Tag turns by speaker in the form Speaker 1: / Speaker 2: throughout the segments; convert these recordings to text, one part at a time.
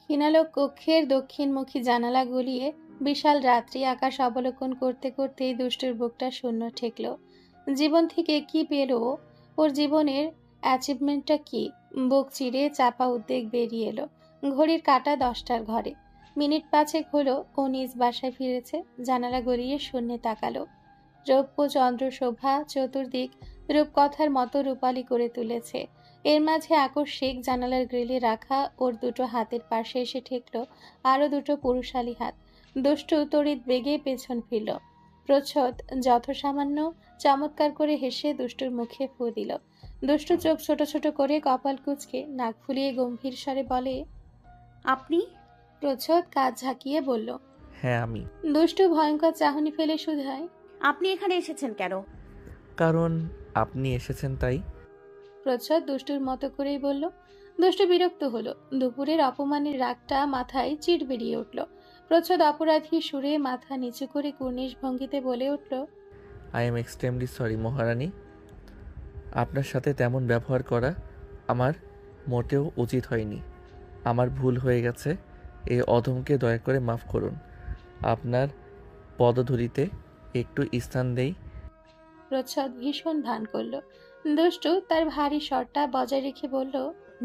Speaker 1: ক্ষীণালোক কক্ষের দক্ষিণমুখী জানালা গলিয়ে বিশাল রাত্রি আকাশ অবলোকন করতে করতেই দুষ্টুর বুকটা শূন্য ঠেকল। জীবন থেকে কি পেল ও? ওর জীবনের অ্যাচিভমেন্টটা কি? বুক চিরে চাপা উদ্বেগ বেরিয়ে এলো। ঘড়ির কাঁটা 10টার ঘরে। মিনিট 5 হলো ও নিজ বাসায় ফিরেছে। জানালা গলিয়ে শূন্যে তাকালো। রৌপ্য চন্দ্র শোভা চতুর্দিক রূপকথার মতো রূপালী করে তুলেছে। এর মাঝে আকস্মিক জানালার গ্রিলে রাখা ওর দুটো হাতের পাশে এসে ঠেকল আরো দুটো পুরুষালী হাত। দুষ্টু তড়িৎ বেগে পেছন ফিরল। প্রচ্ছদ যথাসামান্য চমৎকার করে হেসে দুষ্টুর মুখে ফু দিল। দুষ্টু চোখ ছোট ছোট করে কপাল কুঁচকে নাক ফুলিয়ে গম্ভীর স্বরে বলে,
Speaker 2: আপনি?
Speaker 1: প্রচ্ছদ কাজ ঝাঁকিয়ে বলল।
Speaker 3: হ্যাঁ আমি।
Speaker 1: দুষ্টু ভয়ঙ্কর চাহনি ফেলে শুধায়,
Speaker 2: আপনি এখানে এসেছেন কেন?
Speaker 3: কারণ আপনি এসেছেন তাই।
Speaker 1: প্রচ্ছদ দুষ্টুর মতো করেই বলল। দুষ্টু বিরক্ত হলো। দুপুরের অপমানের রাগটা মাথায় চিড় বেরিয়ে উঠল। প্রচ্ছদ অপরাধী সুরে মাথা নিচু করে কুর্নিশ ভঙ্গিতে বলে উঠল,
Speaker 3: আই এম এক্সট্রিমলি সরি মহারানী। আপনার সাথে তেমন ব্যবহার করা আমার মোটেও উচিত হয়নি। আমার ভুল হয়ে গেছে। এই অধমকে দয়া করে মাফ করুন। আপনার পদধূলিতে একটু স্থান দেই।
Speaker 1: প্রচ্ছদ ভীষণ ভান করল। দুষ্টু তার ভারী স্বরটা বজায় রেখে বলল,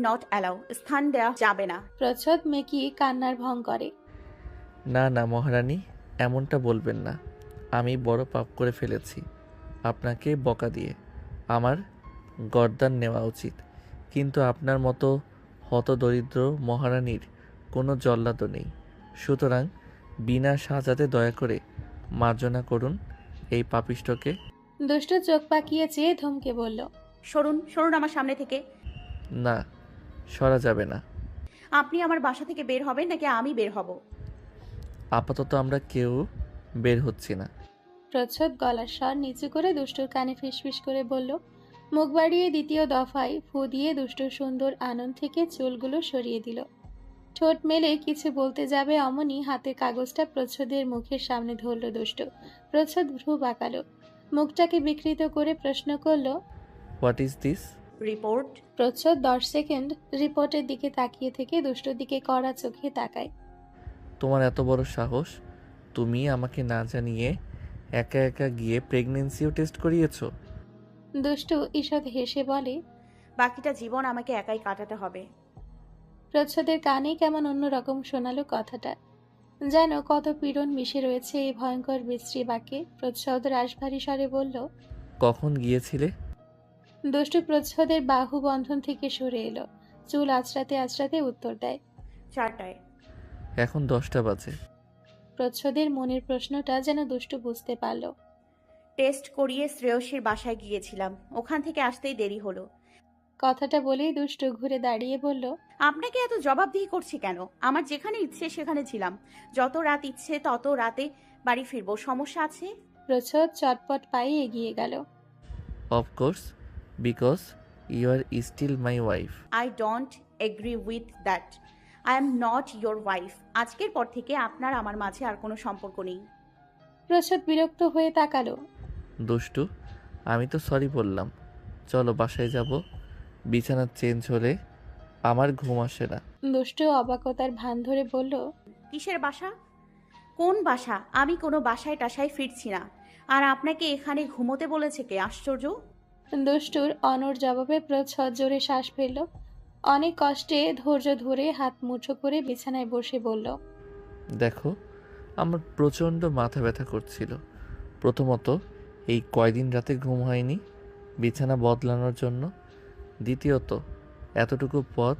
Speaker 2: নট অ্যালাউ, স্থান দেওয়া যাবে না।
Speaker 1: প্রচ্ছদ মেকি কান্নার ভং করে।
Speaker 3: না না মহারানী, এমনটা বলবেন না। আমি বড় পাপ করে ফেলেছি আপনাকে বকা দিয়ে। আমার গর্দান নেওয়া উচিত, কিন্তু আপনার মতো হতদরিদ্র মহারানীর কোনো জল্লাদও নেই। সুতরাং বিনা সাজাতে দয়া করে মার্জনা করুন এই পাপিষ্ঠকে।
Speaker 1: দুষ্টু চোখ পাকিয়ে চেয়ে ধমকে বলল,
Speaker 2: সরুন, সরুন আমার সামনে থেকে।
Speaker 3: না, সরা যাবে না।
Speaker 2: আপনি আমার বাসা থেকে বের হবেন নাকি আমি বের হব?
Speaker 3: আপাতত আমরা কেউ বের হচ্ছি না।
Speaker 1: প্রচ্ছদ গলার স্বর নিচু করে দুষ্টুর কানে ফিসফিস করে বলল। মুখ বাড়িয়ে দ্বিতীয় দফায় ফু দিয়ে দুষ্টুর সুন্দর আনন্দ থেকে চুলগুলো সরিয়ে দিল। ঠোঁট মেলে কিছু বলতে যাবে অমনি হাতে কাগজটা প্রচ্ছদের মুখের সামনে ধরল দুষ্টু। প্রচ্ছদ ভ্রু বাঁকালো। মুখটাকে বিকৃত করে প্রশ্ন করলো,
Speaker 3: হোয়াট ইজ দিস?
Speaker 2: রিপোর্ট।
Speaker 1: প্রচ্ছদ 10 সেকেন্ড রিপোর্টের দিকে তাকিয়ে থেকে দুষ্টুর দিকে কড়া চোখে তাকায়।
Speaker 3: তোমার এত বড় সাহস, তুমি আমাকে না জানিয়ে একা একা গিয়ে প্রেগনেন্সিও টেস্ট করিয়েছো?
Speaker 1: দুষ্টু ঈষৎ হেসে বলে।
Speaker 2: বাকিটা জীবন আমাকে একাই কাটাতে হবে।
Speaker 1: প্রচ্ছদের কানে কেমন অন্যরকম শোনালো কথাটা। যেন কত পীড়ন মিশে রয়েছে এই ভয়ঙ্কর বিশ্রী বাক্যে। প্রচ্ছদ রাশভারী স্বরে বলল।
Speaker 3: কখন গিয়েছিলে?
Speaker 1: দুষ্টু প্রচ্ছদের বাহু বন্ধন থেকে সরে এলো। চুল আঁচড়াতে আঁচড়াতে উত্তর দেয়,
Speaker 2: 4টায়।
Speaker 3: এখন 10টা বাজে।
Speaker 1: প্রচ্ছদের মনের প্রশ্নটা যেন দুষ্টু বুঝতে পারল।
Speaker 2: টেস্ট করিয়ে শ্রেয়সীর বাসায় গিয়েছিলাম, ওখান থেকে আসতেই দেরি হলো।
Speaker 1: কথাটা বলেই দুষ্টু ঘুরে দাঁড়িয়ে বলল,
Speaker 2: আপনাকে এত জবাবদিহি করছি কেন? আমার যেখানে ইচ্ছে সেখানে ছিলাম। যত রাত ইচ্ছে তত রাতে বাড়ি ফিরবো, সমস্যা আছে?
Speaker 1: প্রচ্ছদ চটপট পায়ে এগিয়ে গেল।
Speaker 3: Of course, because you are still my wife.
Speaker 2: I don't agree with that. I am not your wife. আজকের পর থেকে আপনার আমার মাঝে আর কোনো সম্পর্ক নেই।
Speaker 1: প্রচ্ছদ বিরক্ত হয়ে তাকালো।
Speaker 3: দুষ্টু, আমি তো সরি বললাম। চলো বাসায় যাব। বিছানা চেঞ্জ হলে আমার ঘুম আসে না।
Speaker 1: দুষ্টু অবাকতার ভান ধরে বলল,
Speaker 2: কিসের বাসা? কোন বাসা? আমি কোনো বাসায় টাসায় ফিরছি না। আর আপনাকে এখানে ঘুমোতে বলেছে কে? আশ্চর্য।
Speaker 1: দুষ্টুর অনড় জবাবে প্রচ্ছদ জোরে শ্বাস ফেলল। অনেক কষ্টে ধৈর্য ধরে হাত মুঠো করে বিছানায় বসে বলল,
Speaker 3: দেখো, আমার প্রচণ্ড মাথা ব্যথা করছিল। প্রথমত, এই কয়দিন রাতে ঘুম হয়নি বিছানা বদলানোর জন্য। দ্বিতীয়ত, এতটুকু পথ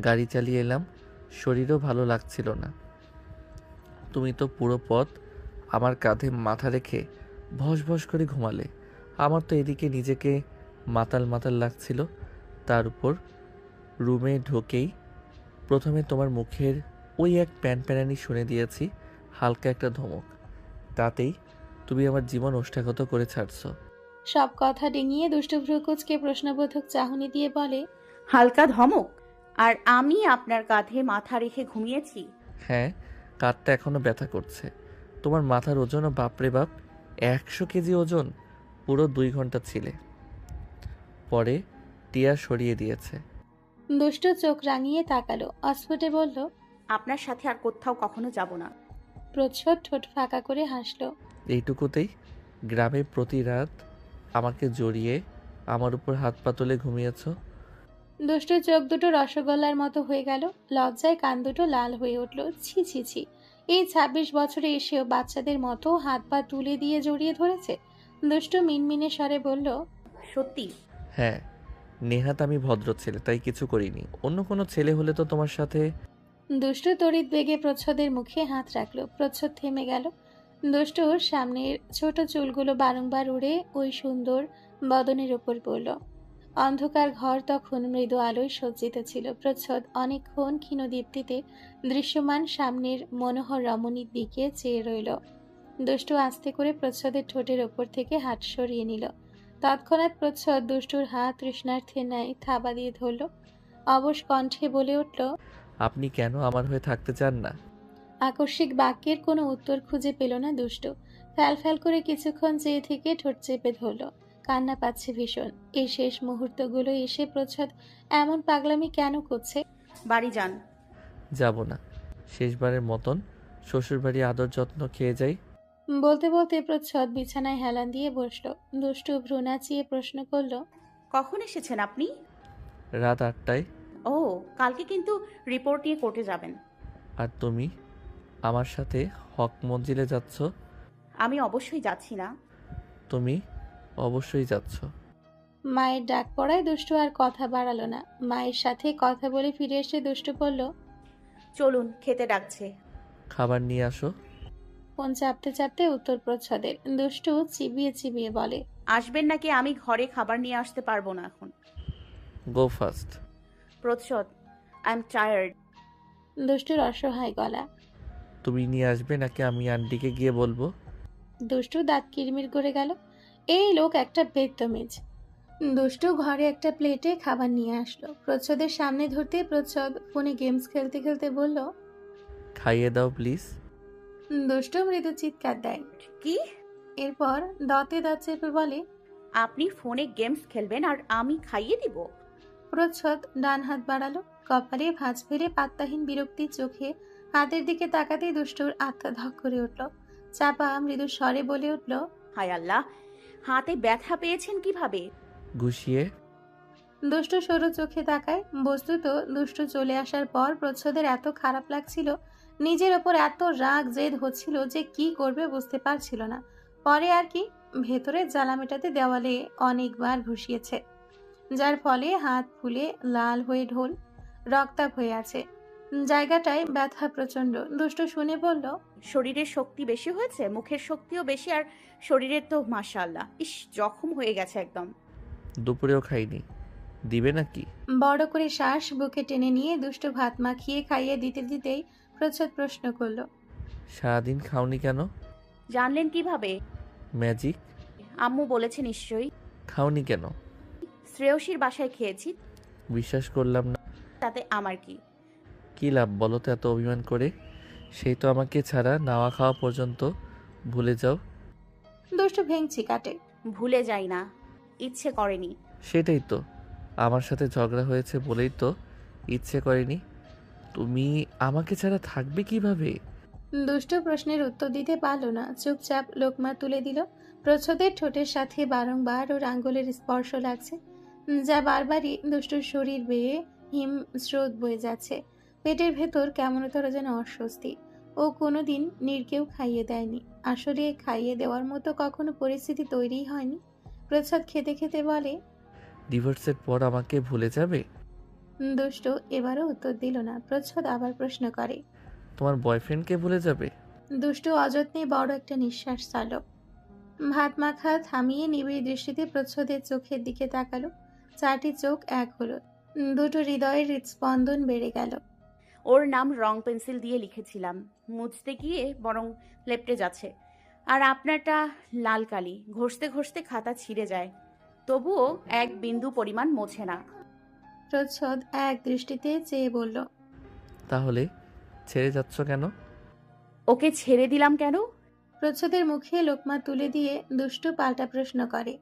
Speaker 3: গাড়ি চালিয়ে এলাম, শরীরও ভালো লাগছিল না। তুমি তো পুরো পথ আমার কাঁধে মাথা রেখে ভস ভস করে ঘুমালে। আমার তো এদিকে নিজেকে মাতাল মাতাল লাগছিল। তার উপর রুমে ঢোকেই প্রথমে তোমার মুখের ওই এক প্যানপ্যানানি শুনে দিয়েছি, হালকা একটা ধমক। তাতেই তুমি আমার জীবন ওষ্ঠাগত করে ছাড়ছো।
Speaker 1: সব কথা ডিঙিয়ে দুষ্টু ভ্রুকুচকে প্রশ্নবোধক চাহনি দিয়ে বলে,
Speaker 2: হালকা ধমক? আর আমি আপনার কাঁধে মাথা রেখে ঘুমিয়েছি?
Speaker 3: হ্যাঁ, কাঁধটা এখনো ব্যথা করছে। তোমার মাথার ওজনও বাপরে বাপ, 100 কেজি ওজন। পুরো 2 ঘন্টা ছিলে, পরে টিয়া সরিয়ে দিয়েছে।
Speaker 1: দুষ্টু চোখ রাঙিয়ে তাকালো। অস্ফুটে বলল,
Speaker 2: আপনার সাথে আর কোথাও কখনো যাব না।
Speaker 1: প্রচ্ছদ ঠোঁট ফাঁকা করে হাসল।
Speaker 3: এইটুকুতেই গ্রামে প্রতি রাত আমাকে জড়িয়ে আমার উপর হাত পা তুলে ঘুমিয়েছ।
Speaker 1: দুষ্টুর চোখ দুটো রসগোল্লার মতো হয়ে গেল। লজ্জায় কান দুটো লাল হয়ে উঠল। ছি ছি ছি, এই ২৬ বছরে এসেও বাচ্চাদের মতো হাত পা তুলে দিয়ে জড়িয়ে ধরেছে। দুষ্টু মিনমিনে স্বরে বলল,
Speaker 2: সত্যি?
Speaker 3: হ্যাঁ, নেহাত আমি ভদ্র ছেলে, তাই কিছু করিনি। অন্য কোনো ছেলে হলে তো তোমার সাথে।
Speaker 1: দুষ্টু তড়িৎ বেগে প্রচ্ছদের মুখে হাত রাখল। প্রচ্ছদ থেমে গেল। দুষ্টুর সামনের ছোট চুলগুলো বারংবার উড়ে ওই সুন্দর বদনের উপর পড়ল। অন্ধকার ঘর তখন মৃদু আলোয় সজ্জিত ছিল। প্রচ্ছদ অনেকক্ষণ ক্ষীণদীপ্তিতে দৃশ্যমান সামনের মনোহর রমণীর দিকে চেয়ে রইল। দুষ্টু আস্তে করে প্রচ্ছদের ঠোঁটের ওপর থেকে হাত সরিয়ে নিল। তৎক্ষণাৎ প্রচ্ছদ দুষ্টুর হাত তৃষ্ণার্থের ন্যায় থাবা দিয়ে ধরল। অবশ কণ্ঠে বলে উঠল,
Speaker 3: আপনি কেন আমার হয়ে থাকতে চান না?
Speaker 1: আকস্মিক বাক্যের কোনো উত্তর খুঁজে পেল না দুষ্টু। ফ্যাল ফ্যাল করে কিছুক্ষণ চেয়ে থেকে ঠোঁট চেপে ধরল। কান্না পাচ্ছে ভীষণ। এই শেষ মুহূর্তগুলো এসে প্রচ্ছদ এমন পাগলামি কেন করছে?
Speaker 2: বাড়ি যান।
Speaker 3: যাব না। শেষবারের মতন শ্বশুরবাড়ি আদর যত্ন খেয়ে যাই।
Speaker 1: বলতে বলতে প্রচ্ছদ বিছানায় হেলান দিয়ে বসল। দুষ্টু ভ্রু নাচিয়ে প্রশ্ন করল,
Speaker 2: কখন এসেছেন আপনি?
Speaker 3: রাত ৮টায়।
Speaker 2: ও, কালকে কিন্তু রিপোর্ট নিয়ে কোর্টে যাবেন।
Speaker 3: আর তুমি আমার সাথে হক মঞ্জিলে যাচ্ছ?
Speaker 2: আমি অবশ্যই যাচ্ছি না।
Speaker 3: তুমি অবশ্যই যাচ্ছ।
Speaker 1: মায়ের ডাক পড়ায় দুষ্টু আর কথা বাড়ালো না। মায়ের সাথে কথা বলে ফিরে এসে দুষ্টু বলল,
Speaker 2: চলুন, খেতে ডাকছে।
Speaker 3: খাবার নিয়ে আসো।
Speaker 1: ফোন চাপতে চাপতে উত্তর প্রচ্ছদের। দুষ্টু চিবিয়ে চিবিয়ে বলে,
Speaker 2: আসবেন নাকি আমি ঘরে খাবার নিয়ে আসতে পারবো না এখন?
Speaker 3: গো ফাস্ট।
Speaker 2: প্রচ্ছদ, আই এম টায়ার্ড।
Speaker 1: দুষ্টুর অসহায় গলা।
Speaker 3: তুমি নিয়ে আসবে নাকি আমি আন্টিকে গিয়ে বলবো?
Speaker 1: দুষ্টু দাঁত কিরমির করে গেল। এই লোক একটা বেত্তমিজ। দুষ্টু ঘরে একটা প্লেটে খাবার নিয়ে আসলো। প্রচ্ছদের সামনে ধরতে প্রচ্ছদ ফোনে গেমস খেলতে খেলতে বলল,
Speaker 3: খাইয়ে দাও প্লিজ।
Speaker 1: দুষ্টু মৃদু চিৎকার দেয়।
Speaker 2: কি?
Speaker 1: এরপর দাঁতে দাঁত চেপে বলে,
Speaker 2: আপনি ফোনে গেমস খেলবেন আর আমি খাইয়ে দিব?
Speaker 1: প্রচ্ছদ ডান হাত বাড়ালো। কপালে ভাঁজ ফেলে পাত্তাহীন বিরক্তির চোখে হাতের দিকে তাকাতেই দুষ্টুর আত্মা ধক করে উঠল। চাপা মৃদু স্বরে বলে উঠল,
Speaker 2: হায় আল্লাহ, হাতে ব্যথা পেয়েছেন কিভাবে?
Speaker 3: গুছিয়ে।
Speaker 1: দুষ্টু সরু চোখে তাকায়। বস্তুত দুষ্টু চলে আসার পর প্রচ্ছদের এত খারাপ লাগছিল, নিজের ওপর এত রাগ জেদ হচ্ছিল যে কি করবে বুঝতে পারছিল না। পরে আর কি, ভেতরে জ্বালা মেটাতে দেওয়ালে অনেকবার ঘুষিয়েছে, যার ফলে হাত ফুলে লাল হয়ে ঢোল রক্তাভ হয়ে আছে। জায়গাটায় ব্যথা প্রচন্ড। দুষ্টু শুনে বলল,
Speaker 2: শরীরের শক্তি বেশি হয়েছে, মুখের শক্তিও বেশি, আর শরীরের তো মাশাআল্লাহ, ইস, জখম হয়ে গেছে একদম।
Speaker 3: দুপুরেও খাইনি, দিবে নাকি?
Speaker 1: বড় করে শ্বাস বুকে টেনে নিয়ে দুষ্টু ভাত মাখিয়ে খাইয়ে দিতে দিতেই প্রচ্ছদ প্রশ্ন করল,
Speaker 3: সারাদিন খাওনি কেন?
Speaker 2: জানলেন কিভাবে?
Speaker 3: ম্যাজিক।
Speaker 2: আম্মু বলেছে নিশ্চয়ই।
Speaker 3: খাওনি কেন?
Speaker 2: শ্রেয়সীর বাসায় খেয়েছি,
Speaker 3: বিশ্বাস করলাম না।
Speaker 2: তাতে আমার কি?
Speaker 3: কী লাভ বলো তো এত অভিমান করে? সেই তো আমাকে ছাড়া নাওয়া খাওয়া পর্যন্ত ভুলে যাও।
Speaker 1: দুষ্টু ভেঙচি কাটে।
Speaker 2: ভুলে যাই না, ইচ্ছে করেনি।
Speaker 3: সেটাই তো, আমার সাথে ঝগড়া হয়েছে বলেই তো ইচ্ছে করেনি। তুমি আমাকে ছাড়া থাকবে কিভাবে?
Speaker 1: দুষ্টু প্রশ্নের উত্তর দিতে পারল না। চুপচাপ লোকমা তুলে দিল। প্রচ্ছদের ঠোঁটের সাথে বারংবার ওর আঙ্গুলের স্পর্শ লাগছে, যা বারবারই দুষ্টুর শরীর বেয়ে হিম স্রোত বয়ে যাচ্ছে। পেটের ভেতর কেমনতর যেন অস্বস্তি। ও কোনোদিন নির্কেও খাইয়ে দেয়নি। আসলে খাইয়ে দেওয়ার মতো কখনো পরিস্থিতি তৈরিই হয়নি। প্রচ্ছদ খেতে খেতে বলে,
Speaker 3: ডিভোর্সের পর আমাকে ভুলে যাবে?
Speaker 1: দুষ্টু এবারও উত্তর দিল না। প্রচ্ছদ আবার প্রশ্ন করে,
Speaker 3: তোমার বয়ফ্রেন্ডকে ভুলে যাবে?
Speaker 1: দুষ্টু অযত্নে বড় একটা নিঃশ্বাস ছাড়ল। ভাত মাখা থামিয়ে নিবিড় দৃষ্টিতে প্রচ্ছদের চোখের দিকে তাকালো। চারটি চোখ এক হলো। দুটো হৃদয়ের হৃৎস্পন্দন বেড়ে গেল।
Speaker 2: ওর নাম রং পেন্সিল দিয়ে লিখেছিলাম, মুছতে গিয়ে বরং লেপটে যাচ্ছে। আর আপনারটা লাল কালি, ঘষতে ঘষতে খাতা ছিঁড়ে যায়, তবুও এক বিন্দু পরিমাণ মোছে না।
Speaker 1: প্রচ্ছদ এক দৃষ্টিতে চেয়ে বলল,
Speaker 3: তাহলে ছেড়ে যাচ্ছ কেন?
Speaker 2: ওকে ছেড়ে দিলাম কেন?
Speaker 1: প্রচ্ছদের মুখে লোকমা তুলে দিয়ে দুষ্টু পাল্টা প্রশ্ন করে।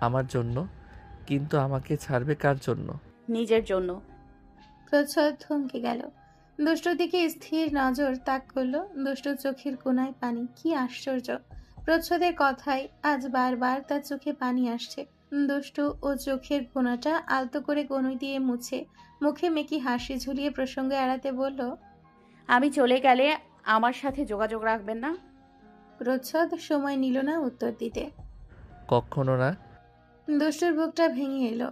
Speaker 3: আমার জন্য। কিন্তু আমাকে ছাড়বে কার জন্য?
Speaker 2: নিজের জন্য।
Speaker 1: প্রচ্ছদ থমকে গেল। দুষ্টুর দিকে স্থির নজর তাক করলো। দুষ্টুর চোখের কোণায় পানি। কি আশ্চর্য! প্রচ্ছদের কথায় আজ বারবার তার চোখে পানি আসছে। দুষ্টু ও চোখের কোণাটা আলতো করে কনুই দিয়ে মুছে মুখে মেকি হাসি ঝুলিয়ে প্রসঙ্গ এড়াতে বলল,
Speaker 2: আমি চলে গেলে আমার সাথে যোগাযোগ রাখবেন না?
Speaker 1: প্রচ্ছদ সময় নিল না উত্তর দিতে।
Speaker 3: কখনো না।
Speaker 1: দুষ্টুর বুকটা ভেঙে এলো।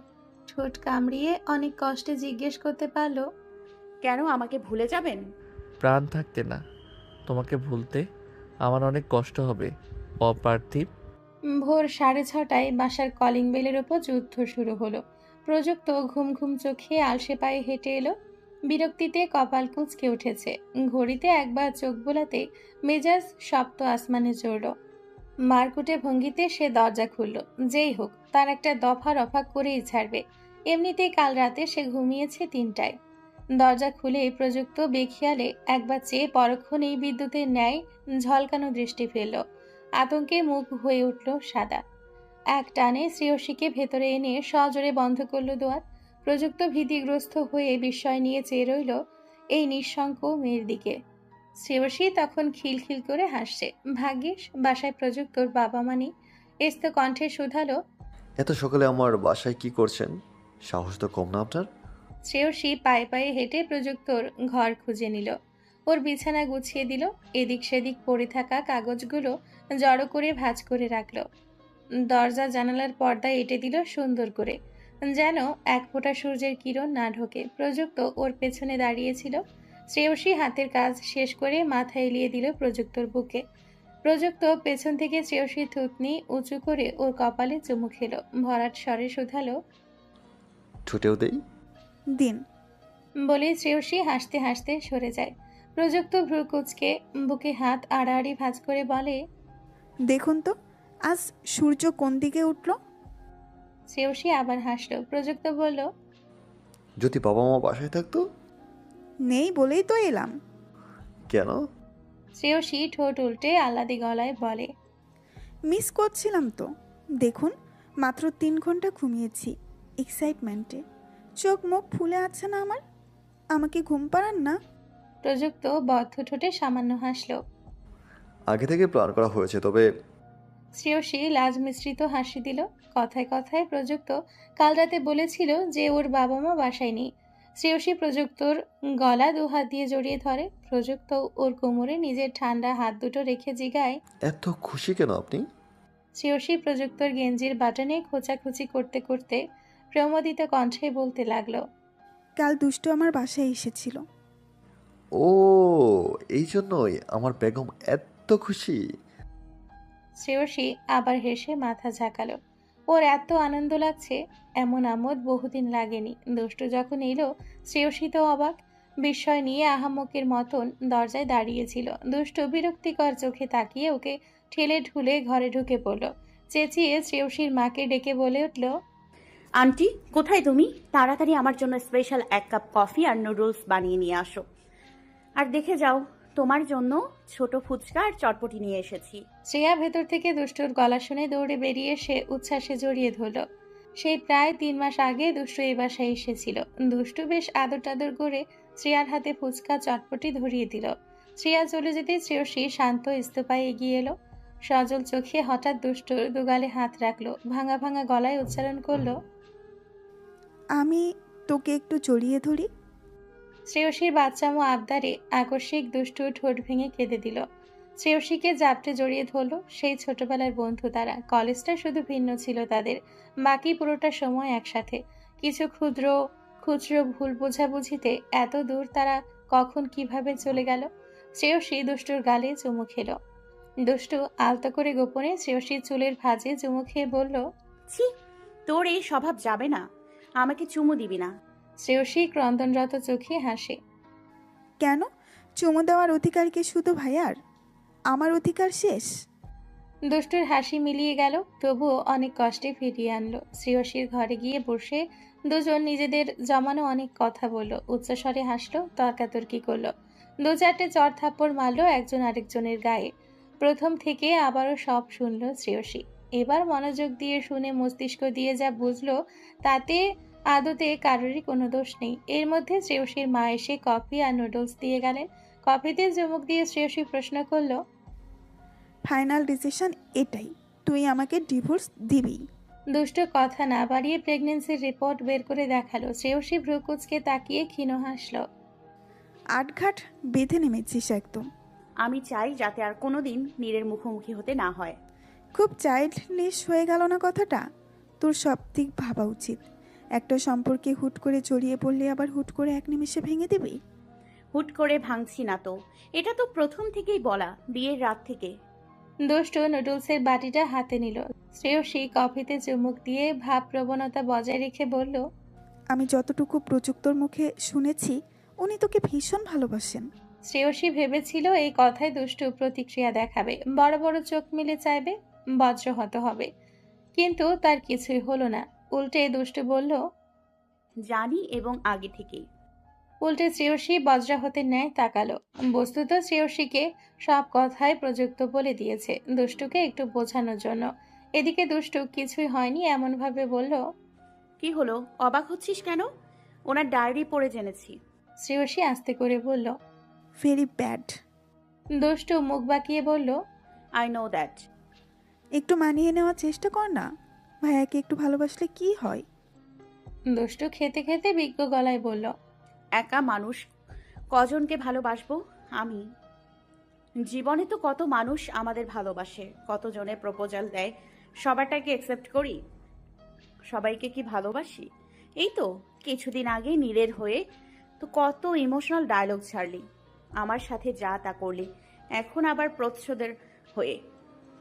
Speaker 1: ঠোঁট কামড়িয়ে অনেক কষ্টে জিজ্ঞেস করতে পারলো,
Speaker 2: কেন, আমাকে ভুলে যাবেন?
Speaker 3: প্রাণ থাকতে না। তোমাকে ভুলতে আমার অনেক কষ্ট হবে অপার্থিব।
Speaker 1: ভোর 6:30টায় বাসার কলিং বেলের ওপর যুদ্ধ শুরু হলো। প্রযুক্ত ঘুম ঘুম চোখে আলসে পায়ে হেঁটে এলো। বিরক্তিতে কপাল কুঁচকে উঠেছে। ঘড়িতে একবার চোখ বোলাতে মেজাজ সপ্ত আসমানে চড়ল। মারকুটে ভঙ্গিতে সে দরজা খুলল। যেই হোক, তার একটা দফা রফা করেই ছাড়বে। এমনিতেই কাল রাতে সে ঘুমিয়েছে 3টায়। দরজা খুলে প্রযুক্ত বেখিয়ালে একবার চেয়ে পরক্ষণেই বিদ্যুতের ন্যায় ঝলকানো দৃষ্টি ফেলল। আতঙ্কে মুখ হয়ে উঠল সাদা। এক টানে শ্রেয়সীকে ভেতরে এনে সজোরে বন্ধ করল দুয়ার। প্রযুক্ত ভীতিগ্রস্ত হয়ে বিস্ময় নিয়ে চেয়ে রইল এই নিঃশঙ্ক মেয়ের দিকে। শ্রেয়সী তখন খিলখিল করে হাসছে। ভাগ্যিস বাসায় প্রযুক্তর বাবা মানি। এস্ত কণ্ঠে শুধালো,
Speaker 4: এত সকালে আমার বাসায় কি করছেন? সাহস তো কম না আপনার?
Speaker 1: শ্রেয়সী পায়ে পায়ে হেঁটে প্রযুক্তর ঘর খুঁজে নিল। ওর বিছানা গুছিয়ে দিল। এদিক সেদিক পড়ে থাকা কাগজগুলো জড়ো করে ভাঁজ করে রাখলো। দরজা জানালার পর্দা এঁটে দিল সুন্দর করে, যেন এক ফোঁটা সূর্যের কিরণ না ঢোকে। প্রযুক্ত ওর পেছনে দাঁড়িয়েছিল। শ্রেয়সী হাতের কাজ শেষ করে মাথা এলিয়ে দিল প্রযুক্তর বুকে। প্রযুক্ত পেছন থেকে শ্রেয়সীর থুতনি উঁচু করে ওর কপালে চুমু খেলো। ভরাট স্বরে শুধালো,
Speaker 4: ছুটেও দেই?
Speaker 5: দিন।
Speaker 1: বলে শ্রেয়সী হাসতে হাসতে সরে যায়। প্রযুক্ত ভ্রু কুচকে বুকে হাত আড়াআড়ি ভাঁজ করে বলে,
Speaker 5: দেখুন তো আজ সূর্য কোন দিকে উঠল।
Speaker 1: শ্রেয়সী আবার হাসলো। প্রযুক্ত বলল,
Speaker 4: যদি বাবা মা বাসায় থাকতো?
Speaker 5: নেই বলেই তো এলাম।
Speaker 4: কেন?
Speaker 1: শ্রেয়সী ঠোঁট উল্টে আহ্লাদি গলায় বলে,
Speaker 5: মিস করছিলাম তো। দেখুন, মাত্র 3 ঘন্টা ঘুমিয়েছি এক্সাইটমেন্টে। চোখ মুখ ফুলে আছে না আমার? আমাকে ঘুম পাড়ান না।
Speaker 1: প্রযুক্ত বদ্ধ ঠোঁটে সামান্য হাসলো।
Speaker 4: আগে থেকে প্ল্যান করা হয়েছে, তবে
Speaker 1: শ্রেয়সী লাজ মিশ্রিত হাসি দিল। কথায় কথায় প্রযুক্ত কাল রাতে বলেছিল যে ওর বাবা মা বাসায় নেই। শ্রেয়সী প্রযুক্তর গলা 2 হাত দিয়ে জড়িয়ে ধরে। প্রযুক্ত ওর কোমরে নিজের ঠান্ডা হাত দুটো রেখে জিগায়।
Speaker 4: এত খুশি কেন আপনি?
Speaker 1: শ্রেয়সী প্রযুক্তর গেঞ্জির বাটনে খোঁচাখুচি করতে করতে প্রমোদিত কণ্ঠে বলতে লাগলো,
Speaker 5: কাল দুষ্টু আমার বাসায় এসেছিল।
Speaker 4: ও, এই জন্যই আমার বেগম এত খুশি।
Speaker 1: শ্রেয়সী আবার হেসে মাথা ঝাঁকালো। ওর এত আনন্দ লাগছে, এমন আমোদ বহুদিন লাগেনি। দুষ্টু যখন এলো, শ্রেয়সী তো অবাক। বিস্ময় নিয়ে আহাম্মকের মতন দরজায় দাঁড়িয়েছিল। দুষ্টু বিরক্তিকর চোখে তাকিয়ে ওকে ঠেলে ঠুলে ঘরে ঢুকে পড়ল। চেঁচিয়ে শ্রেয়সীর মাকে ডেকে বলে উঠল,
Speaker 2: আন্টি, কোথায় তুমি? তাড়াতাড়ি আমার জন্য স্পেশাল 1 কাপ কফি আর নুডলস বানিয়ে নিয়ে আসো। আর দেখে যাও, তোমার জন্য ছোট ফুচকা আর চটপটি নিয়ে এসেছি।
Speaker 1: শ্রেয়া ভেতর থেকে দুষ্টুর গলা শুনে দৌড়ে বেরিয়ে এসে উচ্ছ্বাসে জড়িয়ে ধরল। সেই প্রায় 3 মাস আগে দুষ্টু এই বাসায় এসেছিল। দুষ্টু বেশ আদর টাদর করে শ্রেয়ার হাতে ফুচকা চটপটি ধরিয়ে দিল। শ্রেয়া চলে যেতে শ্রেয়সী শান্ত ইস্তফায় এগিয়ে এলো। সজল চোখে হঠাৎ দুষ্টুর দুগালে হাত রাখলো। ভাঙা ভাঙা গলায় উচ্চারণ করলো,
Speaker 5: আমি তোকে একটু জড়িয়ে ধরি।
Speaker 1: শ্রেয়সীর বাচ্চামো আবদারে আকস্মিক দুষ্টু ঠোঁট ভেঙে কেঁদে দিল। শ্রেয়সীকে জাপটে জড়িয়ে ধরল। সেই ছোটবেলার বন্ধু তারা। কলেজটা শুধু ভিন্ন ছিল তাদের, বাকি পুরোটা সময় একসাথে। কিছু খুচরো ভুল বোঝাবুঝিতে এত দূর তারা কখন কিভাবে চলে গেল। শ্রেয়সী দুষ্টুর গালে চুমু খেল। দুষ্টু আলতো করে গোপনে শ্রেয়সীর চুলের ভাঁজে চুমু খেয়ে বলল,
Speaker 2: ছি, তোর এই স্বভাব যাবে না। আমাকে চুমু দিবি না?
Speaker 1: শ্রেয়সী ক্রন্দনরত চোখে হাসে।
Speaker 5: কেন? চুমু দেওয়ার অধিকার কি শুধু ভাইয়ার? আমার অধিকার শেষ?
Speaker 1: দুষ্টুর হাসি মিলিয়ে গেল, তবুও অনেক কষ্টে ফিরিয়ে আনলো। শ্রেয়সীর ঘরে গিয়ে বসে দুজন নিজেদের জমানো অনেক কথা বলল। উচ্চস্বরে হাসলো, তর্কাতর্কি করলো। 2-4টে চড় থাপ্পড় মারলো একজন আরেকজনের গায়ে। প্রথম থেকে আবারও সব শুনলো শ্রেয়সী। এবার মনোযোগ দিয়ে শুনে মস্তিষ্ক দিয়ে যা বুঝলো তাতে আদতে কারোরই কোনো দোষ নেই। এর মধ্যে শ্রেয়সীর মা এসে কফি আর নুডলস দিয়ে গেলেন। কফিতে চুমুক দিয়ে শ্রেয়সী প্রশ্ন করল,
Speaker 5: ফাইনাল ডিসিশন এটাই, তুই আমাকে ডিভোর্স দিবি?
Speaker 1: দুষ্টু কথা না বাড়িয়ে প্রেগনেন্সির রিপোর্ট বের করে দেখালো। শ্রেয়সী ভ্রুকুচকে তাকিয়ে ক্ষীণ হাসল।
Speaker 5: আটঘাট বেঁধে নেমেছিস একদম।
Speaker 2: আমি চাই যাতে আর কোনোদিন নীরের মুখোমুখি হতে না হয়।
Speaker 5: খুব চাইল্ডলিশ হয়ে গেল না কথাটা? তোর সব দিক ভাবা উচিত। একটা সম্পর্কে হুট করে জড়িয়ে পড়লে আবার হুট করে এক নিমেষে ভেঙে দিবি?
Speaker 2: হুট করে ভাঙছি না তো, এটা তো প্রথম থেকেই বলা, বিয়ের রাত থেকে।
Speaker 1: দুষ্টু নুডলসের বাটিটা হাতে নিল। শ্রেয়সী কফিতে চুমুক দিয়ে ভাব প্রবণতা বজায় রেখে বলল,
Speaker 5: আমি যতটুকু প্রযুক্তর মুখে শুনেছি, উনি তোকে ভীষণ ভালোবাসেন।
Speaker 1: শ্রেয়সী ভেবেছিল এই কথায় দুষ্টু প্রতিক্রিয়া দেখাবে, বড় বড় চোখ মিলে চাইবে, বজ্রহত হবে। কিন্তু তার কিছুই হলো না। উল্টে দুষ্টু বলল,
Speaker 2: জানি এবং আগে থেকেই।
Speaker 1: উল্টে শ্রেয়সী বজ্রাহতের ন্যায় তাকালো। বস্তুত শ্রেয়সীকে সব কথাই প্রযুক্ত বলে দিয়েছে দুষ্টুকে একটু বোঝানোর জন্য। এদিকে দুষ্টু কিছুই হয়নি এমনভাবে বলল,
Speaker 2: কি হলো, অবাক হচ্ছিস কেন? ওনার ডায়েরি পড়ে জেনেছি।
Speaker 1: শ্রেয়সী আস্তে করে বলল।
Speaker 5: Very bad.
Speaker 1: দুষ্টু মুখ বাঁকিয়ে বলল,
Speaker 2: আই নো দ্যাট।
Speaker 5: একটু মানিয়ে নেওয়ার চেষ্টা কর না। ভাইয়াকে একটু ভালোবাসলে কি হয়?
Speaker 1: দুষ্টু খেতে খেতে বিজ্ঞ গলায় বলল,
Speaker 2: একা মানুষ কজনকে ভালোবাসবো আমি? জীবনে তো কত মানুষ আমাদের ভালোবাসে, কতজনে প্রপোজাল দেয়, সবারটাকে অ্যাকসেপ্ট করি? সবাইকে কি ভালোবাসি? এই তো কিছুদিন আগে নীরের হয়ে তো কত ইমোশনাল ডায়লগ ছাড়লি, আমার সাথে যা তা করলি, এখন আবার প্রচ্ছদের হয়ে।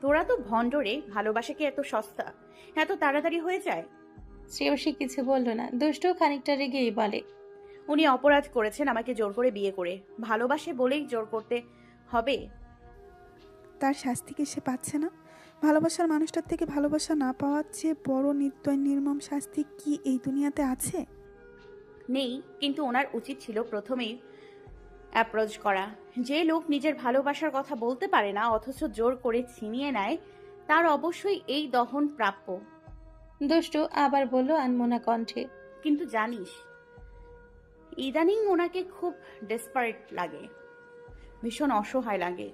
Speaker 2: তোরা তো ভণ্ডরে, ভালোবাসা কি এত সস্তা, এত তাড়াতাড়ি হয়ে যায়?
Speaker 1: শ্রেয়সী কিছু বলল না। দুষ্টু খানিকটা রেগেই বলে,
Speaker 2: উনি অপরাধ করেছেন আমাকে জোর করে বিয়ে করে, ভালোবাসে বলেই জোর করতে হবে?
Speaker 5: তার শাস্তি কি সে পাচ্ছে না? ভালোবাসার মানুষটার থেকে ভালোবাসা না পাওয়ার চেয়ে বড় নির্দয় নির্মম শাস্তি কি এই দুনিয়াতে আছে?
Speaker 2: নেই, কিন্তু ওনার উচিত ছিল প্রথমেই অ্যাপ্রোচ করা। যে লোক নিজের ভালোবাসার কথা বলতে পারে না অথচ জোর করে ছিনিয়ে নেয়, তার অবশ্যই এই দহন প্রাপ্য।
Speaker 1: দুষ্টু আবার বলল আনমনা কণ্ঠে,
Speaker 2: কিন্তু জানিস, ইদানিং ওনাকে খুব ডেসপারেট লাগে, ভীষণ অসহায় লাগে।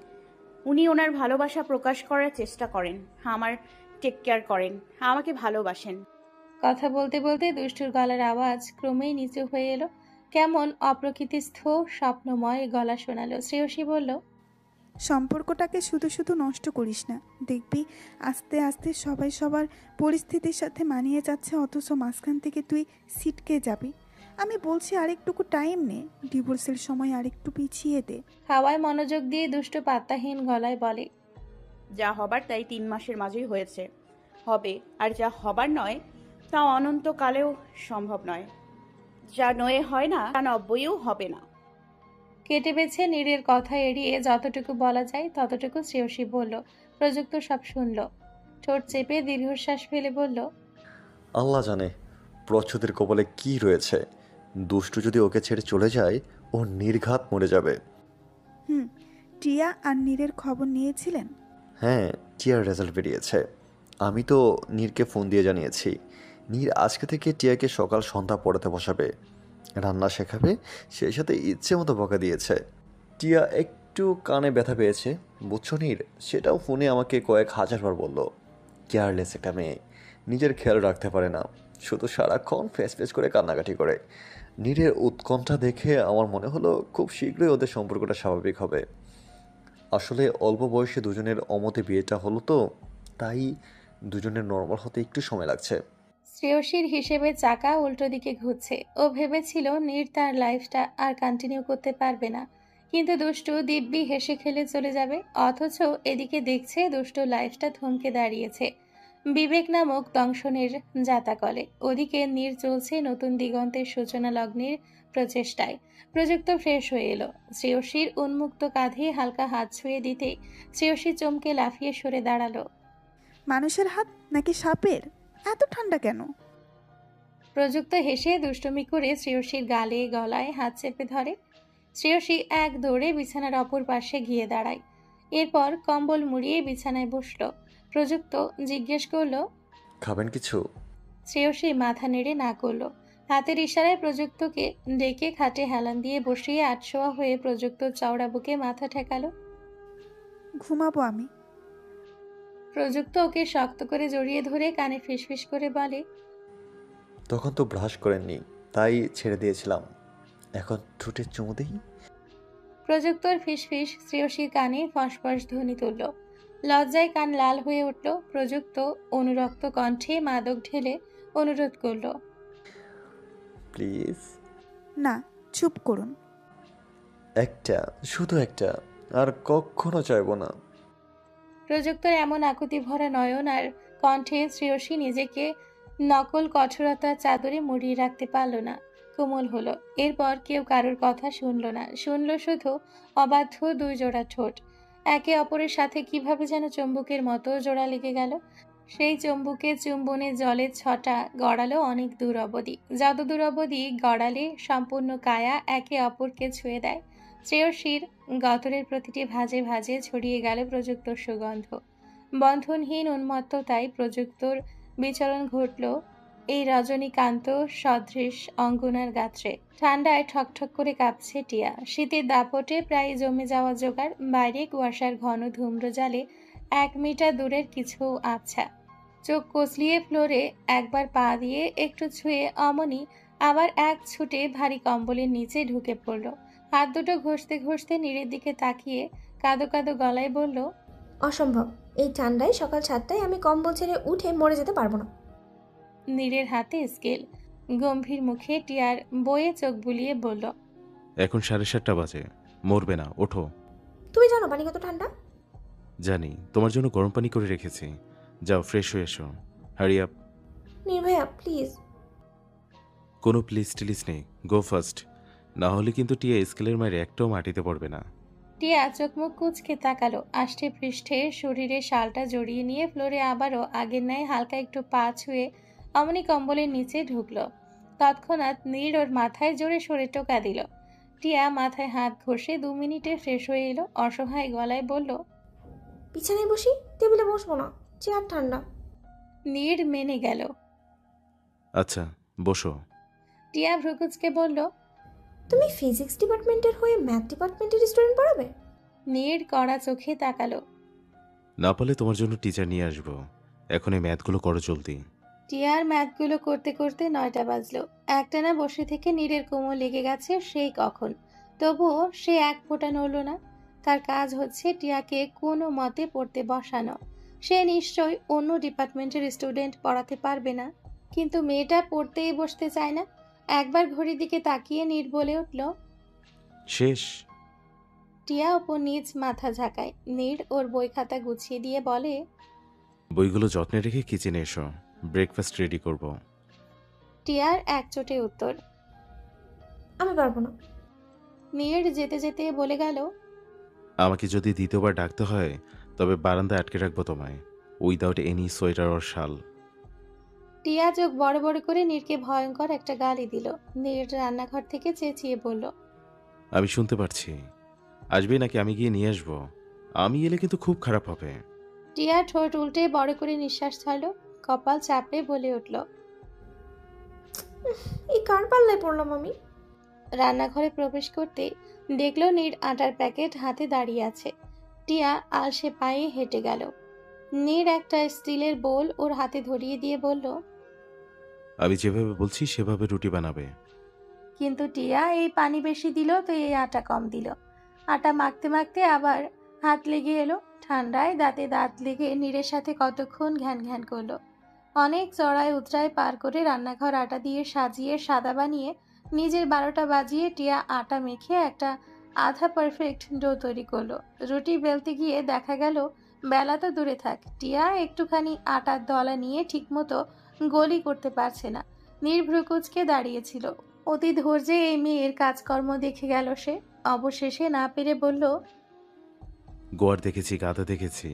Speaker 2: উনি ওনার ভালোবাসা প্রকাশ করার চেষ্টা করেন, আমার টেক কেয়ার করেন, আমাকে ভালোবাসেন।
Speaker 1: কথা বলতে বলতে দুষ্টুর গলার আওয়াজ ক্রমেই নিচু হয়ে এলো। কেমন অপ্রকৃতিস্থ স্বপ্নময় গলা শোনালো। শ্রেয়সী বলল,
Speaker 5: সম্পর্কটাকে শুধু শুধু নষ্ট করিস না। দেখবি আস্তে আস্তে সবাই সবার পরিস্থিতির সাথে মানিয়ে যাচ্ছে, অথচ মাঝখান থেকে তুই ছিটকে যাবি। আমি বলছি আরেকটুকু টাইম নে, ডিভোর্সের সময় আরেকটু পিছিয়ে দে।
Speaker 1: হাওয়ায় মনোযোগ দিয়ে দুষ্টু পাত্তাহীন গলায় বলে,
Speaker 2: যা হবার তাই 3 মাসের মাঝেই হয়েছে, হবে। আর যা হবার নয় তা অনন্তকালেও সম্ভব নয়। যা নয়ে হয় না তা 90ও হবে না।
Speaker 1: কেটে বেছে নীরের কথা এড়িয়ে যতটুকু বলা যায় ততটুকু শ্রেয়সী বলল। প্রযুক্ত সব শুনল। ঠোঁট চেপে দীর্ঘশ্বাস ফেলে বলল,
Speaker 4: আল্লাহ জানে প্রচ্ছদের কপালে কি রয়েছে। দুষ্টু যদি ওকে ছেড়ে চলে যায়, ও নির্ঘাত মরে যাবে।
Speaker 5: টিয়া আর নীরের খবর নিয়েছিলেন?
Speaker 4: হ্যাঁ, টিয়ার রেজাল্ট বেরিয়েছে। আমি তো নীরকে ফোন দিয়ে জানিয়েছি। নীর আজকে থেকে টিয়াকে সকাল সন্ধ্যা পড়াতে বসাবে, রান্না শেখাবে, সেই সাথে ইচ্ছে মতো বকা দিয়েছে। টিয়া একটু কানে ব্যথা পেয়েছে, বুঝছো নীর? সেটাও ফোনে আমাকে কয়েক হাজারবার বলল। কেয়ারলেস একটা মেয়ে, নিজের খেয়াল রাখতে পারে না, শুধু সারাক্ষণ ফেস ফেস করে কান্নাকাটি করে। নীরের উৎকণ্ঠা দেখে আমার মনে হলো খুব শীঘ্রই ওদের সম্পর্কটা স্বাভাবিক হবে। আসলে অল্প বয়সে দুজনের অমতে বিয়েটা হলো তো, তাই দুজনের নর্মাল হতে একটু সময় লাগছে।
Speaker 1: শ্রেয়সীর হিসেবে চাকা উল্টো দিকে ঘুরছে। ও ভেবেছিল নীর তার লাইফটা আর কন্টিনিউ করতে পারবে না, কিন্তু দুষ্টু দিব্যি হেসে খেলে চলে যাবে। অথচ এদিকে দেখছে দুষ্টু লাইফটা থমকে দাঁড়িয়েছে বিবেক নামক দংশনের জাতাকলে। ওদিকে নীর চলছে নতুন দিগন্তের সূচনা লগ্নের প্রচেষ্টায়। প্রযুক্ত ফ্রেশ হয়ে এলো। শ্রেয়সীর উন্মুক্ত কাঁধে হালকা হাত ছুঁয়ে দিতেই শ্রেয়সী চমকে লাফিয়ে সরে দাঁড়ালো।
Speaker 5: মানুষের হাত নাকি সাপের? এত ঠান্ডা কেন?
Speaker 1: প্রযুক্ত হেসে দুষ্টুমি করে শ্রেয়সীর গালে গলায় হাত চেপে ধরে। শ্রেয়সী এক দৌড়ে বিছানার অপর পাশে গিয়ে দাঁড়ায়। এরপর কম্বল মুড়িয়ে বিছানায় বসল। প্রযুক্ত জিজ্ঞেস করলো,
Speaker 4: খাবেন কিছু?
Speaker 1: শ্রেয়সী মাথা নেড়ে না করল। হাতের ইশারায় প্রযুক্তকে ডেকে খাটে হেলান দিয়ে বসিয়ে আটশোয়া হয়ে প্রযুক্ত চওড়া বুকে মাথা ঠেকালো।
Speaker 5: ঘুমাবো আমি।
Speaker 1: প্রযুক্ত ওকে শক্ত করে জড়িয়ে ধরে কানে ফিসফিস করে বলে,
Speaker 4: তখন তো ব্রাশ করেননি, তাই ছেড়ে দিয়েছিলাম। এখন ঠোঁটে চুমু দিই।
Speaker 1: প্রযুক্তর ফিসফিস শ্রেয়সীর কানে ফসফস ধ্বনি তুলল। লজ্জায় কান লাল হয়ে উঠল। প্রযুক্ত অনুরক্ত কণ্ঠে মাদক ঢেলে অনুরোধ করল,
Speaker 4: প্লিজ।
Speaker 5: না, চুপ করুন।
Speaker 4: একটা, শুধু একটা, আর কখনো চাইবো না।
Speaker 1: প্রযুক্তর এমন আকুতি ভরা নয়ন আর কণ্ঠে শ্রেয়সী নিজেকে নকল কঠোরতার চাদরে মুড়িয়ে রাখতে পারল না। কোমল হলো। এরপর কেউ কারোর কথা শুনল না, শুনল শুধু অবাধ্য দুই জোড়া ঠোঁট। একে অপরের সাথে কিভাবে যেন চুম্বকের মতো জোড়া লেগে গেল। সেই চুম্বকে চুম্বনে জলের ছটা গড়ালো অনেক দূর অবধি। যত দূর অবধি গড়ালে সম্পূর্ণ কায়া একে অপরকে ছুঁয়ে দেয়। শ্রেয়সীর গতরের প্রতিটি ভাঁজে ভাঁজে ছড়িয়ে গেল প্রযুক্তর সুগন্ধ। বন্ধনহীন উন্মত্ততায় প্রযুক্তর বিচরণ ঘটল এই রজনীকান্ত সদৃশ অঙ্গনার গাত্রে। ঠান্ডায় ঠকঠক করে কাঁপছে টিয়া। শীতের দাপটে প্রায় জমে যাওয়া জোগাড়। বাইরে কুয়াশার ঘন ধূম্র জালে 1 মিটার দূরের কিছু আবছা। চোখ কচলিয়ে ফ্লোরে একবার পা দিয়ে একটু ছুঁয়ে অমনি আবার এক ছুটে ভারী কম্বলের নিচে ঢুকে পড়ল। হাত দুটো ঘষতে ঘষতে নীরের দিকে তাকিয়ে কাঁদো কাঁদো গলায় বলল,
Speaker 6: অসম্ভব। এই ঠান্ডায় সকাল 7টায় আমি কম্বল ছেড়ে উঠে মরে যেতে পারবো না।
Speaker 1: নীরের হাতে স্কেল। গম্ভীর মুখে টিয়ার বয়ে চোখ বুলিয়ে বলল,
Speaker 7: এখন 7:30 বাজে, মরবে না, ওঠো।
Speaker 6: তুমি জানো পানি কত ঠান্ডা?
Speaker 7: জানি, তোমার জন্য গরম পানি করে রেখেছি। যাও, ফ্রেশ হয়ে এসো। Hurry up.
Speaker 6: নির্ভয়া প্লিজ।
Speaker 7: কোনো প্লিজ টিলিস নেই, গো ফার্স্ট। না হলে কিন্তু টিয়া স্কেলের মায়ের একটাও মাটিতে পড়বে না।
Speaker 1: টিয়া চোখ মুখ কুঁচকে তাকালো। আষ্টে পৃষ্ঠে শরীরে শালটা জড়িয়ে নিয়ে ফ্লোরে আবারও আগের ন্যায় হালকা একটু পা ছুঁয়ে অমনি কম্বলের নিচে ঢুকলো। তৎক্ষণাৎ নীর ওর মাথায় জোরে সরে টোকা দিল। টিয়া মাথায় হাত ঘষে 2 মিনিটে ফ্রেশ হয়ে এলো। অসহায় গলায় বলল,
Speaker 6: বিছানায় বসি, টেবিলে বসবো না, চেয়ার ঠান্ডা।
Speaker 1: নীর মেনে গেল।
Speaker 7: আচ্ছা, বসো।
Speaker 1: টিয়া ভ্রুকুচকে বলল,
Speaker 6: তুমি ফিজিক্স ডিপার্টমেন্টের হয়ে ম্যাথ ডিপার্টমেন্টের স্টুডেন্ট পড়াবে?
Speaker 1: নীর কড়া চোখে তাকালো।
Speaker 7: না পারলে তোমার জন্য টিচার নিয়ে আসবো। এখন এই ম্যাথগুলো করো জলদি।
Speaker 1: টিয়ার ম্যাথগুলো করতে করতে 9টা বাজলো। একটানা বসে থেকে নীরের কোমর লেগে গেছে সেই কখন। তবুও সে এক ফোঁটা নড়ল না। তার কাজ হচ্ছে টিয়াকে কোনো মতে পড়তে বসানো। সে নিশ্চয়ই অন্য ডিপার্টমেন্টের স্টুডেন্ট পড়াতে পারবে না, কিন্তু মেয়েটা পড়তেই বসতে চায় না। একবার ঘড়ির দিকে তাকিয়ে নীর বলে উঠল,
Speaker 7: শেষ।
Speaker 1: টিয়া ওপর নিজ মাথা ঝাঁকায়। নীর ওর বই খাতা গুছিয়ে দিয়ে বলে,
Speaker 7: বইগুলো যত্নে রেখে কিচেনে এসো, ব্রেকফাস্ট রেডি করব।
Speaker 1: টিয়ার একচোটে উত্তর।
Speaker 6: আমি পারবো না।
Speaker 1: নীর যেতে যেতে বলে গেল,
Speaker 7: আমাকে যদি দ্বিতীয়বার ডাকতে হয় তবে বারান্দায় আটকে রাখবো তোমায়, উইদাউট এনি সোয়েটার অর শাল।
Speaker 1: টিয়া চোখ বড় বড় করে নীরকে ভয়ঙ্কর একটা গালি দিল। নীর রান্নাঘর থেকে চেঁচিয়ে বলল,
Speaker 7: আমি শুনতে পাচ্ছি। আসবে নাকি আমি গিয়ে নিয়ে আসবো? আমি এলে কিন্তু খুব খারাপ হবে।
Speaker 1: টিয়া ঠোঁট উল্টে বড় করে নিঃশ্বাস ছাড়ল। কপাল চাপড়ে বলে উঠল,
Speaker 6: এই কার পাল্লায় পড়লাম আমি?
Speaker 1: রান্নাঘরে প্রবেশ করতে দেখল নীর আটার প্যাকেট হাতে দাঁড়িয়ে আছে। টিয়া আলসে পায়ে হেঁটে গেল। নীর একটা স্টিলের বোল ওর হাতে ধরিয়ে দিয়ে বলল,
Speaker 7: আমি যেভাবে বলছি সেভাবে রুটি বানাবে।
Speaker 1: কিন্তু টিয়া এই পানি বেশি দিল তো এই আটা কম দিল। আটা মাখতে মাখতে আবার হাত লেগে এলো। ঠান্ডায় দাঁতে দাঁত লেগে নীরের সাথে কতক্ষণ ঘ্যান ঘ্যান করলো। অনেক চড়াই উতরায় পার করে রান্নাঘর আটা দিয়ে সাজিয়ে সাদা বানিয়ে নিজের 12টা বাজিয়ে টিয়া আটা মেখে একটা আধা পারফেক্ট ডো তৈরি করলো। রুটি বেলতে গিয়ে দেখা গেল বেলা তো দূরে থাক, টিয়া একটুখানি আটার দলা নিয়ে ঠিকমতো গোলই করতে পারছে না। নির্ভ্রুকুচকে দাঁড়িয়েছিল। অতি ধৈর্যে এই মেয়ের কাজকর্ম দেখে গেল সে। অবশেষে না পেরে বলল,
Speaker 7: গোয়ার দেখেছি, গাধা দেখেছি,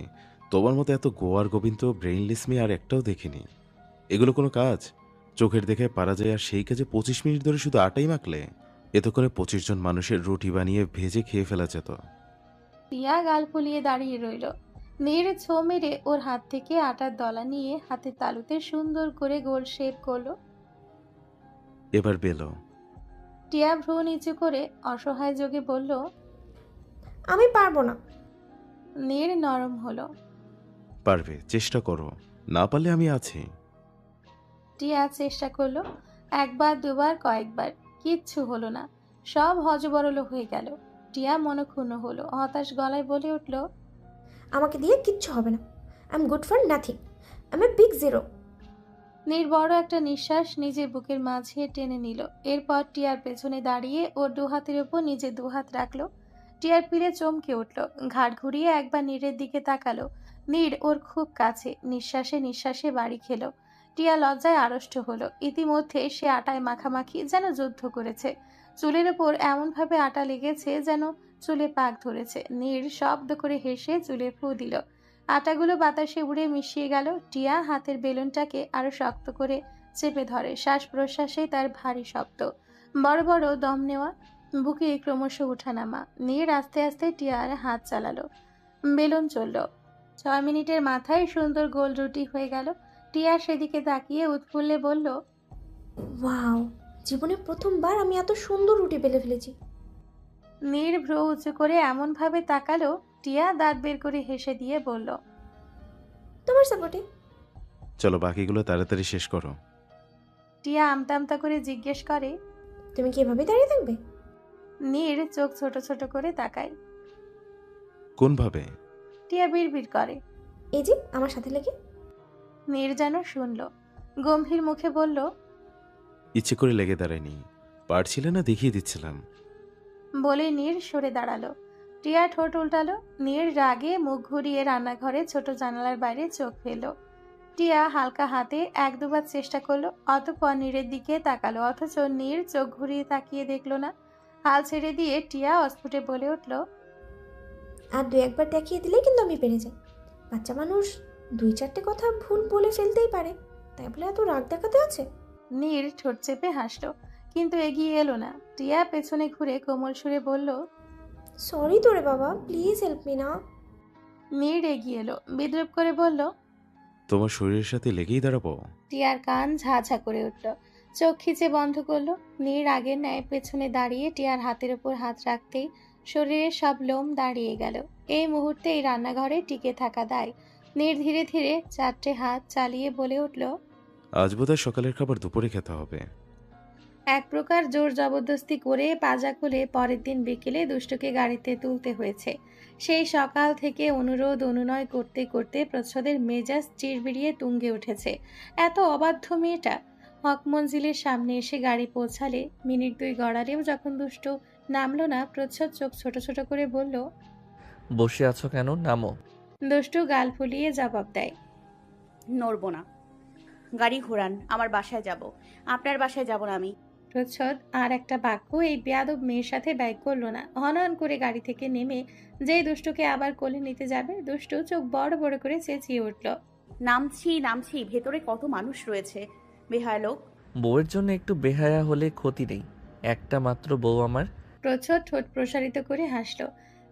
Speaker 7: তোমার মতো এত গোয়ার গোবিন্দ ব্রেইনলেস মেয়ে আর একটাও দেখিনি। এগুলো কোনো কাজ? চোখের দেখে পারা যায়, আর সেই কাজে 25 মিনিট ধরে শুধু আটাই মাখলে? এতক্ষণে 25 জন মানুষের রুটি বানিয়ে ভেজে খেয়ে ফেলা যেত।
Speaker 1: টিয়া গাল ফুলিয়ে দাঁড়িয়ে রইল। নীর ছো মেরে ওর হাত থেকে আটার দলা নিয়ে হাতের তালুতে সুন্দর করে গোল শেপ করলো।
Speaker 7: এবার বেলো।
Speaker 1: টিয়া ভ্রু নিচু করে অসহায় যোগে বলল।
Speaker 6: আমি পারবো না।
Speaker 1: নীর নরম হলো।
Speaker 7: পারবে, চেষ্টা করো। না পারলে আমি আছি।
Speaker 1: টিয়া চেষ্টা করলো, একবার দুবার কয়েকবার, কিচ্ছু হলো না। সব হজবরল হয়ে গেল। টিয়া মনক্ষুণ্ণ হলো, হতাশ গলায় বলে উঠল।
Speaker 6: আমাকে দিয়ে কিচ্ছু হবে না। I am good for nothing. আমি বিগ জিরো।
Speaker 1: নীর বড় একটা নিঃশ্বাস নিজের বুকের মাঝে টেনে নিল। এরপর টিয়ার পেছনে দাঁড়িয়ে ওর দুহাতের উপর নিজের দুহাত রাখলো। টিয়ার পিলে চমকে উঠল, ঘাড় ঘুরিয়ে একবার নীরের দিকে তাকালো। নীর ওর খুব কাছে, নিঃশ্বাসে নিঃশ্বাসে বাড়ি খেলো। টিয়া লজ্জায় আড়ষ্ট হলো। ইতিমধ্যে সে আটায় মাখামাখি যেন যুদ্ধ করেছে। চুলের ওপর এমনভাবে আটা লেগেছে যেন চুলে পাক ধরেছে। নীর শব্দ করে হেসে চুলে ফু দিল। আটাগুলো বাতাসে উড়ে মিশিয়ে গেল। টিয়া হাতের বেলুনটাকে আরো শক্ত করে চেপে ধরে। শ্বাস প্রশ্বাসে তার ভারী শব্দ, বড় বড় দম নেওয়া, বুকে ক্রমশ ওঠানামা। নীর আস্তে আস্তে টিয়ার হাত চালালো। বেলুন চলল। 6 মিনিটের মাথায় সুন্দর গোল রুটি হয়ে গেল। টিয়া সেদিকে তাকিয়ে উৎফুল্লে বলল।
Speaker 6: ওয়াও, জীবনে প্রথমবার আমি এত সুন্দর রুটি বেলে ফেলেছি।
Speaker 1: নীর ভ্রু উঁচু করে এমন ভাবে তাকালো, টিয়া দাঁত বের করে হেসে দিয়ে বলল।
Speaker 6: তোমার সাপোর্টে।
Speaker 7: চলো বাকিগুলো তাড়াতাড়ি শেষ করো।
Speaker 1: টিয়া আমতা আমতা করে জিজ্ঞেস করে।
Speaker 6: তুমি কি এভাবে দাঁড়িয়ে থাকবে?
Speaker 1: নীর চোখ ছোট ছোট করে তাকায়।
Speaker 7: কোনভাবে?
Speaker 1: টিয়া বিড়বিড় করে।
Speaker 6: এই যে আমার সাথে লেগে।
Speaker 1: নীর যেন শুনল, গম্ভীর মুখে বলল।
Speaker 7: ইচ্ছে করে লেগে দাঁড়ায়নি, পারছিলে না দেখিয়ে দিচ্ছিলাম।
Speaker 1: বলে নীর সরে দাঁড়ালো। টিয়া ঠোঁট উল্টালো। নীর রাগে মুখ ঘুরিয়ে রান্নাঘরে ছোট জানালার বাইরে চোখ ফেলল। টিয়া হালকা হাতে এক দুবার চেষ্টা করলো, অতঃপর নীরের দিকে তাকালো, অথচ নীর চোখ ঘুরিয়ে তাকিয়ে দেখলো না। হাল ছেড়ে দিয়ে টিয়া অস্ফুটে বলে উঠল।
Speaker 6: আর দু একবার দেখিয়ে দিলেই কিন্তু আমি পেরে যাই। বাচ্চা মানুষ 2-4টে কথা ভুল বলে ফেলতেই পারে, তাই বলে এত রাগ দেখাতে আছে?
Speaker 1: নীর ঠোঁট চেপে হাসলো, কিন্তু এগিয়ে এলো না। টিয়া পেছনে ঘুরে কোমল সুরে বলল।
Speaker 6: সরি তোরে বাবা, প্লিজ হেল্প মি না।
Speaker 1: নীর এগিয়ে এলো, বিদ্রুপ করে বলল।
Speaker 7: তোমার শরীরের সাথে লেগেই দাঁড়াবো?
Speaker 1: টিয়ার কান ঝাঝা করে উঠল, চোখ খিচে বন্ধ করলো। নীর আগের ন্যায় পেছনে দাঁড়িয়ে টিয়ার হাতের উপর হাত রাখতেই শরীরের সব লোম দাঁড়িয়ে গেল। এই মুহূর্তে এই রান্নাঘরে টিকে থাকা দায়। নীর ধীরে ধীরে 4টে হাত চালিয়ে বলে উঠল।
Speaker 7: আজ বোধহয় সকালের খাবার দুপুরে খেতে হবে।
Speaker 1: এক প্রকার জোর জবরদস্তি করে পাজা খুলে পরের দিন বিকেলে দুষ্টুকে গাড়িতে তুলতে হয়েছে। সেই সকাল থেকে অনুরোধ অনুনয় করতে করতে প্রচ্ছদের মেজাজ চিড়বিড়িয়ে তুঙ্গে উঠেছে। এত অবাধ্য মেয়েটা। হক মঞ্জিলের সামনে এসে গাড়ি পৌঁছালে মিনিট 2 গড়ালেও যখন দুষ্টু নামলো না, প্রচ্ছদ চোখ ছোট ছোট করে বলল।
Speaker 3: বসে আছো কেন, নামো।
Speaker 1: দুষ্টু গাল ফুলিয়ে জবাব দেয়।
Speaker 2: নড়বো না। গাড়ি ঘোরান, আমার বাসায় যাব। আপনার বাসায় যাব না আমি।
Speaker 1: প্রচ্ছদ আর একটা বাক্য এই বেয়াদব মেয়ের সাথে ব্যয় করলো না। হনহন করে গাড়ি থেকে নেমে যেই দুষ্টুকে আবার কোলে নিতে যাবে, দুষ্টু চোখ বড় বড় করে চেঁচিয়ে উঠল।
Speaker 2: নামছি নামছি, ভেতরে কত মানুষ রয়েছে, বেহায়া লোক।
Speaker 3: বউয়ের জন্য একটু বেহায়া হলে ক্ষতি নেই, একটা মাত্র বউ আমার।
Speaker 1: প্রচ্ছদ ঠোঁট প্রসারিত করে হাসলো।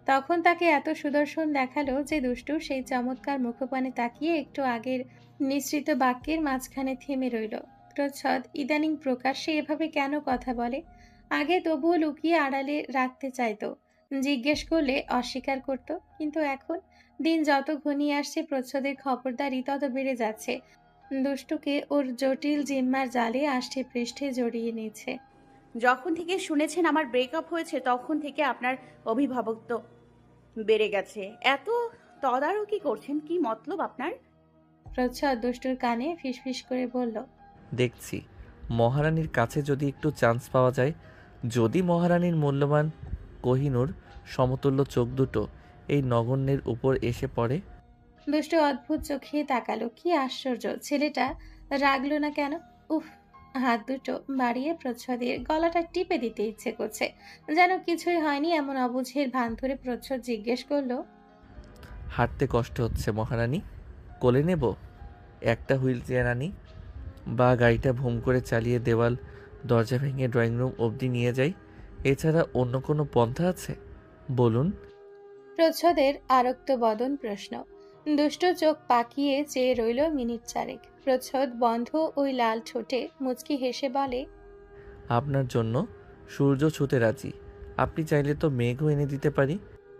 Speaker 1: তখন তাকে এত সুদর্শন দেখালো যে দুষ্টু সেই চমৎকার মুখপানে তাকিয়ে একটু আগের নিঃসৃত বাক্যের মাঝখানে থেমে রইল। প্রচ্ছদ ইদানিং প্রকাশ্যে এভাবে কেন কথা বলে? আগে তবুও লুকিয়ে আড়ালে রাখতে চাইতো, জিজ্ঞেস করলে অস্বীকার করত, কিন্তু এখন দিন যত ঘনিয়ে আসছে প্রচ্ছদের খবরদারি তত বেড়ে যাচ্ছে। দুষ্টুকে ওর জটিল জিম্মার জালে আষ্টে পৃষ্ঠে জড়িয়ে নিচ্ছে।
Speaker 2: যখন থেকে শুনেছেন আমার ব্রেকআপ হয়েছে তখন থেকে আপনার অভিভাবকত্ব বেড়ে গেছে। এত তদারকি করছেন, কি মতলব আপনার?
Speaker 1: প্রচ্ছদ দুষ্টুর কানে ফিসফিস করে বলল।
Speaker 3: দেখছি মহারানীর কাছে যদি একটু চান্স পাওয়া যায়, যদি মহারানীর মূল্যবান কোহিনূর সমতুল্য চোখ দুটো এই নগণ্যের উপর এসে পড়ে।
Speaker 1: দুষ্টু অদ্ভুত চোখে তাকালো। কি আশ্চর্য, ছেলেটা রাগলো না কেন? উফ, হাত দুটো বাড়িয়ে প্রচ্ছদের গলাটা টিপে দিতে ইচ্ছে করছে। যেন কিছুই হয়নি এমন অবুঝের ভান ধরে প্রচ্ছদ জিজ্ঞেস করলো।
Speaker 3: হাঁটতে কষ্ট হচ্ছে মহারানী, কোলে নেব? একটা হুইল চেয়ার আনি, বা গাড়িটা ভুম করে চালিয়ে দেওয়াল দরজা ভেঙে ড্রয়িং রুম অবধি নিয়ে যাই? এছাড়া অন্য কোনো পন্থা আছে বলুন?
Speaker 1: প্রচ্ছদের আরক্ত বদন প্রশ্ন। দুষ্ট চোখ পাকিয়ে চেয়ে রইল মিনিট 4। প্রচ্ছদ বন্ধ ওই লাল ঠোঁটে মুচকি হেসে বলে।
Speaker 3: আপনার জন্য সূর্য ছুতে রাজি। আপনি চাইলে তো মেঘও এনে দিতে পারি।